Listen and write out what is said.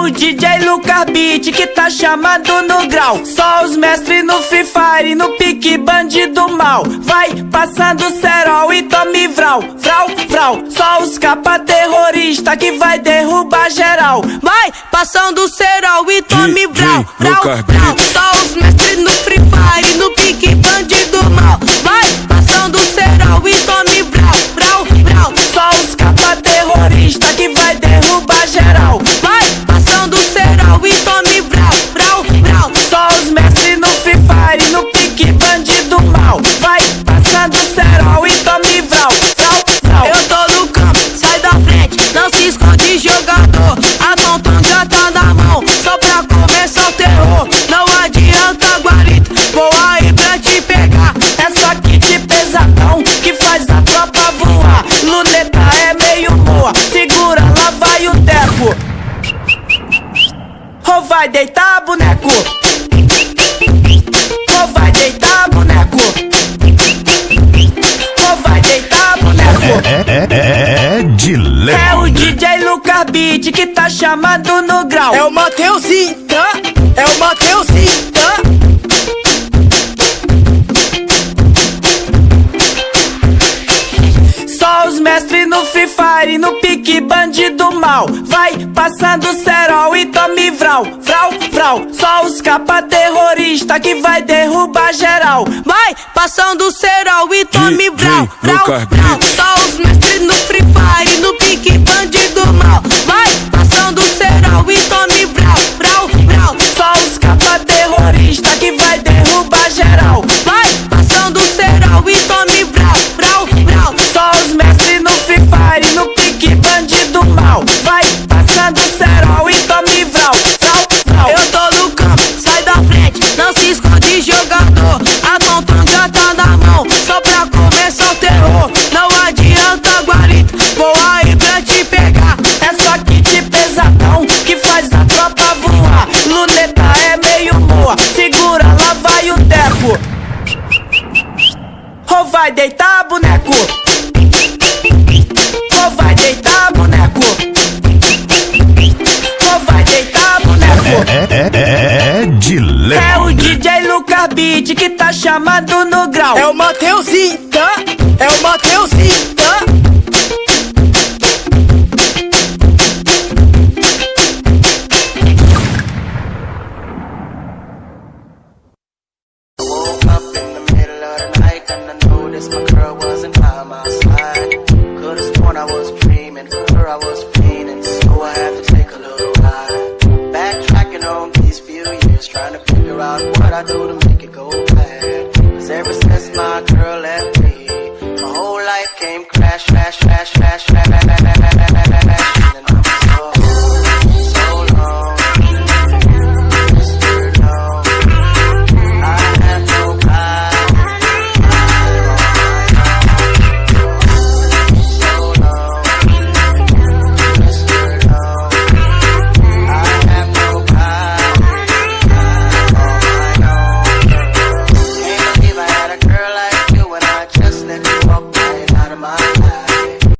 o DJ Lucas Beat que tá chamando no grau. Só os mestres no Free Fire, no pique bandido mal. Vai passando cerol e tome vral, vral, vral. Só os capa terrorista que vai derrubar geral. Vai passando cerol e tome vral, vral, vral. Só os mestres no Free Fire, no pique bandido mal. Vai passando cerol e tome vral, vral, vral. Só os capa terrorista que vai derrubar geral. Vai passando cerol e tome vral, vral, vral. Só os mestres no Free Fire, no pique bandido mal. Vai passando cerol e tome vral, vral, vral. Eu tô no campo, sai da frente, não se esconde jogador. A Tonton já tá na mão, só pra começar o terror. Não adianta guarita, vou aí pra te pegar. É só kit pesadão que faz a tropa voar. Luneta é meio boa, segura, lá vai o teco. Ou vai deitar, boneco? Ou vai deitar, boneco? Ou vai deitar, boneco? É de leve. É o DJ Lucas Beat que tá chamando no grau. É o Mateuzinho, tá? É o Mateuzinho, tá? Só os mestres no Free Fire, no pique bandido mal. Vai passando cerol e tome vral, vral, vral. Só os capa terrorista que vai derrubar geral. Vai passando cerol e tome vral, vral, vral. Só os mestres no Free Fire, no pique bandido mal. Vai passando cerol e tome vral, vral, vral. Só os capa terrorista que vai derrubar geral. Vai passando cerol e tome vral, vral, vral. Só os mestres no Free Fire, no pique bandido mal. Vai passando cerol e tome vral, vral, vral. Eu tô no campo, sai da frente, não se esconde jogador. A Tonton já tá na mão, só pra começar o terror. Não adianta guarita, vou aí pra te pegar. É só kit pesadão que faz a tropa voar. Luneta é meio boa, segura, lá vai o teco. Ou vai deitar, boneco? Ou vai deitar, boneco? Ou vai deitar, boneco? É de leve. É o DJ Lucas Beat que tá chamando no grau. É o Mateuzinho, tá? É o Mateuzinho.